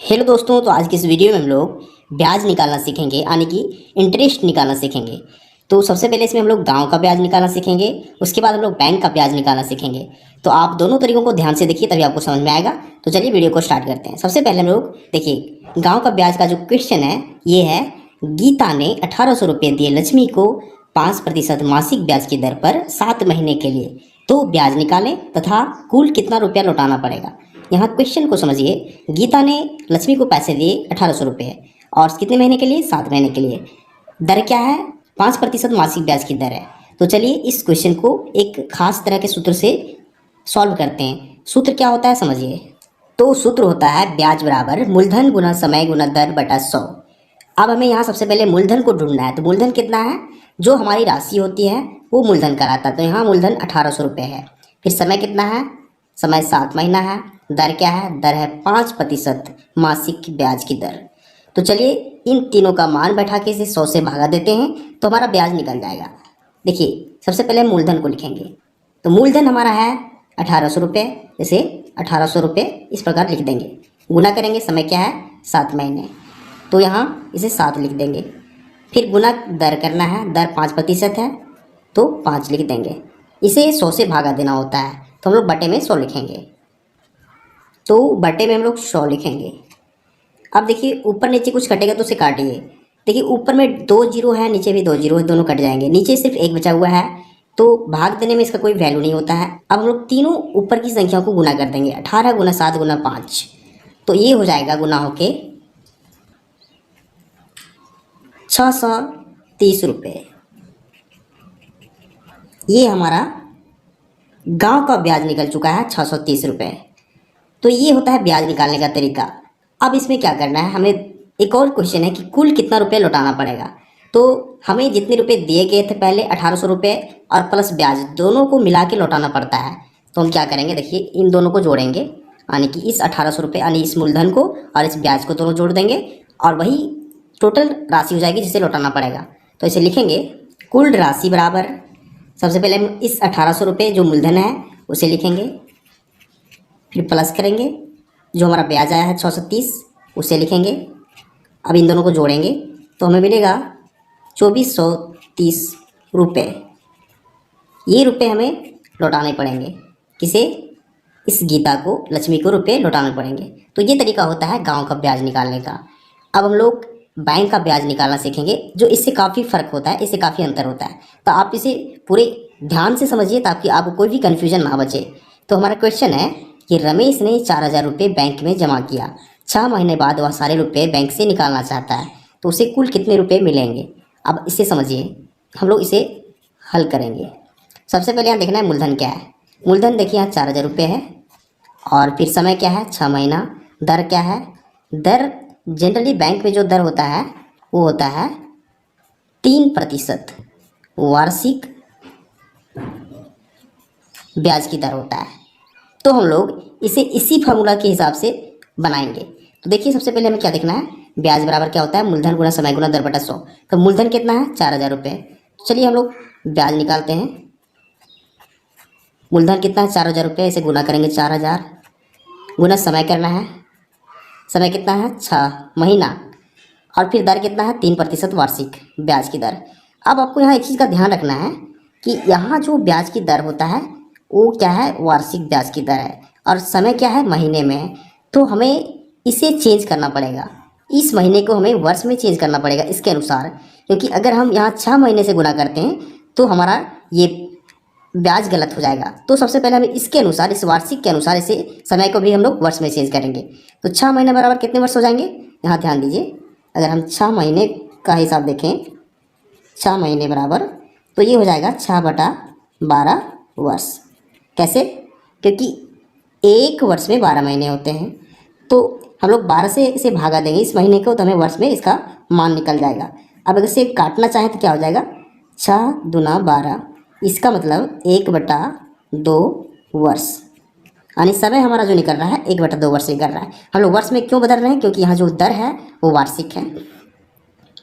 Hello दोस्तों, तो आज की इस वीडियो में हम लोग ब्याज निकालना सीखेंगे, यानी कि इंटरेस्ट निकालना सीखेंगे। तो सबसे पहले इसमें हम लोग गांव का ब्याज निकालना सीखेंगे, उसके बाद हम लोग बैंक का ब्याज निकालना सीखेंगे। तो आप दोनों तरीकों को ध्यान से देखिए, तभी आपको समझ में आएगा। तो चलिए वीडियो को स्टार्ट करते हैं। सबसे पहले हम लोग देखिए, गाँव का ब्याज का जो क्वेश्चन है ये है, गीता ने 1800 रुपये दिए लक्ष्मी को 5% मासिक ब्याज की दर पर 7 महीने के लिए, तो ब्याज निकालें तथा कुल कितना रुपया लौटाना पड़ेगा। यहाँ क्वेश्चन को समझिए, गीता ने लक्ष्मी को पैसे दिए 1800 रुपये और कितने महीने के लिए, 7 महीने के लिए। दर क्या है, 5% मासिक ब्याज की दर है। तो चलिए इस क्वेश्चन को एक खास तरह के सूत्र से सॉल्व करते हैं। सूत्र क्या होता है समझिए। तो सूत्र होता है ब्याज बराबर मूलधन गुना समय गुना दर बटा 100। अब हमें यहाँ सबसे पहले मूलधन को ढूंढना है। तो मूलधन कितना है, जो हमारी राशि होती है वो मूलधन कहलाता है। तो यहाँ मूलधन 1800 रुपये है। फिर समय कितना है, समय 7 महीना है। दर क्या है, दर है 5% मासिक ब्याज की दर। तो चलिए इन तीनों का मान बैठा के इसे 100 से भागा देते हैं तो हमारा ब्याज निकल जाएगा। देखिए सबसे पहले मूलधन को लिखेंगे। तो मूलधन हमारा है 1800 रुपये, जैसे 1800 रुपये इस प्रकार लिख देंगे। गुना करेंगे, समय क्या है 7 महीने, तो यहाँ इसे 7 लिख देंगे। फिर गुना दर करना है, दर 5% है तो 5 लिख देंगे। इसे 100 से भागा देना होता है, तो हम लोग बटे में 100 लिखेंगे। तो बटे में हम लोग 100 लिखेंगे। अब देखिए ऊपर नीचे कुछ कटेगा तो उसे काटिए। देखिए ऊपर में 2 जीरो है, नीचे भी 2 जीरो है, दोनों कट जाएंगे। नीचे सिर्फ 1 बचा हुआ है, तो भाग देने में इसका कोई वैल्यू नहीं होता है। अब हम लोग तीनों ऊपर की संख्याओं को गुना कर देंगे, 18 गुना 7 गुना 5, तो ये हो जाएगा गुना होके 630 रुपये। ये हमारा गांव का ब्याज निकल चुका है 630 रुपये। तो ये होता है ब्याज निकालने का तरीका। अब इसमें क्या करना है, हमें एक और क्वेश्चन है कि कुल कितना रुपये लौटाना पड़ेगा। तो हमें जितने रुपए दिए गए थे पहले 1800 रुपये और प्लस ब्याज, दोनों को मिला के लौटाना पड़ता है। तो हम क्या करेंगे, देखिए इन दोनों को जोड़ेंगे, यानी कि इस 1800 रुपये यानी इस मूलधन को और इस ब्याज को दोनों जोड़ देंगे और वही टोटल राशि हो जाएगी जिसे लौटाना पड़ेगा। तो इसे लिखेंगे कुल राशि बराबर, सबसे पहले हम इस 1800 रुपये जो मूलधन है उसे लिखेंगे, फिर प्लस करेंगे जो हमारा ब्याज आया है 630 उसे लिखेंगे। अब इन दोनों को जोड़ेंगे तो हमें मिलेगा 2430 रुपये। ये रुपये हमें लौटाने पड़ेंगे, किसे, इस गीता को, लक्ष्मी को रुपये लौटाने पड़ेंगे। तो ये तरीका होता है गांव का ब्याज निकालने का। अब हम लोग बैंक का ब्याज निकालना सीखेंगे, जो इससे काफ़ी फ़र्क होता है, इससे काफ़ी अंतर होता है। तो आप इसे पूरे ध्यान से समझिए ताकि आपको कोई भी कन्फ्यूजन ना बचे। तो हमारा क्वेश्चन है कि रमेश ने 4000 रुपये बैंक में जमा किया। 6 महीने बाद वह सारे रुपये बैंक से निकालना चाहता है, तो उसे कुल कितने रुपये मिलेंगे। अब इसे समझिए, हम लोग इसे हल करेंगे। सबसे पहले यहाँ देखना है मूलधन क्या है। मूलधन देखिए यहाँ 4000 रुपये है और फिर समय क्या है 6 महीना। दर क्या है, दर जनरली बैंक में जो दर होता है वो होता है 3% वार्षिक ब्याज की दर होता है। तो हम लोग इसे इसी फार्मूला के हिसाब से बनाएंगे। तो देखिए सबसे पहले हमें क्या देखना है, ब्याज बराबर क्या होता है, मूलधन गुना समय गुना दर बटा 100। तो मूलधन कितना है 4000 रुपये। चलिए हम लोग ब्याज निकालते हैं। मूलधन कितना है 4000 रुपये, इसे गुना करेंगे 4000 गुना समय करना है, समय कितना है 6 महीना, और फिर दर कितना है 3% वार्षिक ब्याज की दर। अब आपको यहाँ एक चीज़ का ध्यान रखना है कि यहाँ जो ब्याज की दर होता है वो क्या है, वार्षिक ब्याज की दर है, और समय क्या है, महीने में है। तो हमें इसे चेंज करना पड़ेगा, इस महीने को हमें वर्ष में चेंज करना पड़ेगा इसके अनुसार, क्योंकि अगर हम यहाँ 6 महीने से गुना करते हैं तो हमारा ये ब्याज गलत हो जाएगा। तो सबसे पहले हमें इसके अनुसार, इस वार्षिक के अनुसार, इसे समय को भी हम लोग वर्ष में चेंज करेंगे। तो 6 महीने बराबर कितने वर्ष हो जाएंगे, यहाँ ध्यान दीजिए। अगर हम 6 महीने का हिसाब देखें, 6 महीने बराबर, तो ये हो जाएगा 6/12 वर्ष। कैसे, क्योंकि एक वर्ष में 12 महीने होते हैं, तो हम लोग 12 से इसे भागा देंगे इस महीने को, तो हमें वर्ष में इसका मान निकल जाएगा। अब अगर इसे काटना चाहें तो क्या हो जाएगा, 6 दूना 12, इसका मतलब 1/2 वर्ष, यानी समय हमारा जो निकल रहा है 1/2 वर्ष निकल रहा है। हम लोग वर्ष में क्यों बदल रहे हैं, क्योंकि यहाँ जो दर है वो वार्षिक है।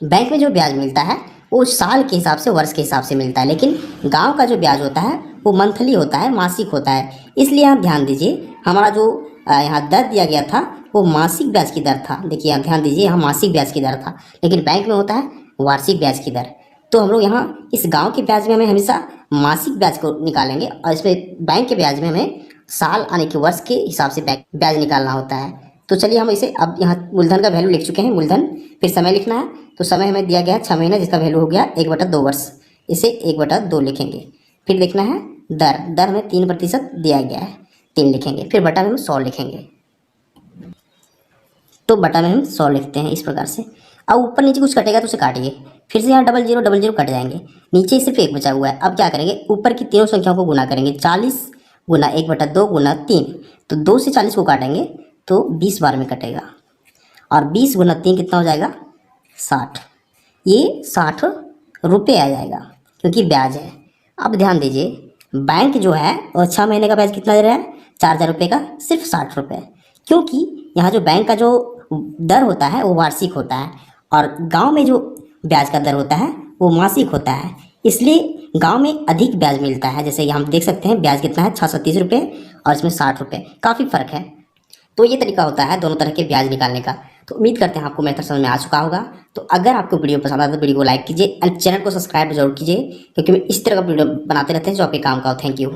बैंक में जो ब्याज मिलता है वो साल के हिसाब से, वर्ष के हिसाब से मिलता है, लेकिन गांव का जो ब्याज होता है वो मंथली होता है, मासिक होता है। इसलिए आप ध्यान दीजिए, हमारा जो यहाँ दर दिया गया था वो मासिक ब्याज की दर था। देखिए यहाँ ध्यान दीजिए, यहाँ मासिक ब्याज की दर था, लेकिन बैंक में होता है वार्षिक ब्याज की दर। तो हम लोग यहाँ इस गांव के ब्याज में हमें हमेशा मासिक ब्याज को निकालेंगे और इसमें बैंक के ब्याज में हमें साल आने के वर्ष के हिसाब से ब्याज निकालना होता है। तो चलिए हम इसे अब यहाँ मूलधन का वैल्यू लिख चुके हैं, मूलधन। फिर समय लिखना है, तो समय हमें दिया गया है 6 महीने, जिसका वैल्यू हो गया 1/2 वर्ष। इसे 1/2 लिखेंगे। फिर देखना है दर, दर में 3% दिया गया है, 3 लिखेंगे। फिर बटा में हम 100 लिखेंगे। तो बटा में हम 100 लिखते हैं इस प्रकार से। अब ऊपर नीचे कुछ कटेगा तो उसे काटिए। फिर से यहाँ 0000 कट जाएंगे, नीचे सिर्फ 1 बचा हुआ है। अब क्या करेंगे, ऊपर की तीनों संख्याओं को गुना करेंगे, 40 गुना 1/2 गुना 3। तो 2 से 40 को काटेंगे तो 20 बार में कटेगा, और 20 गुना 3 कितना हो जाएगा, 60। ये 60 रुपये आ जाएगा क्योंकि ब्याज है। अब ध्यान दीजिए, बैंक जो है और 6 महीने का ब्याज कितना दे रहा है, 4000 रुपये का, सिर्फ 60 रुपये। क्योंकि यहाँ जो बैंक का जो दर होता है वो वार्षिक होता है और गांव में जो ब्याज का दर होता है वो मासिक होता है, इसलिए गांव में अधिक ब्याज मिलता है। जैसे हम देख सकते हैं ब्याज कितना है, 630 रुपये, और इसमें 60 रुपये, काफ़ी फ़र्क है। तो ये तरीका होता है दोनों तरह के ब्याज निकालने का। तो उम्मीद करते हैं आपको मेथड समझ में आ चुका होगा। तो अगर आपको वीडियो पसंद आता है तो वीडियो को लाइक कीजिए और चैनल को सब्सक्राइब जरूर कीजिए, क्योंकि मैं इस तरह का वीडियो बनाते रहते हैं जो आपके काम का हो। Thank you.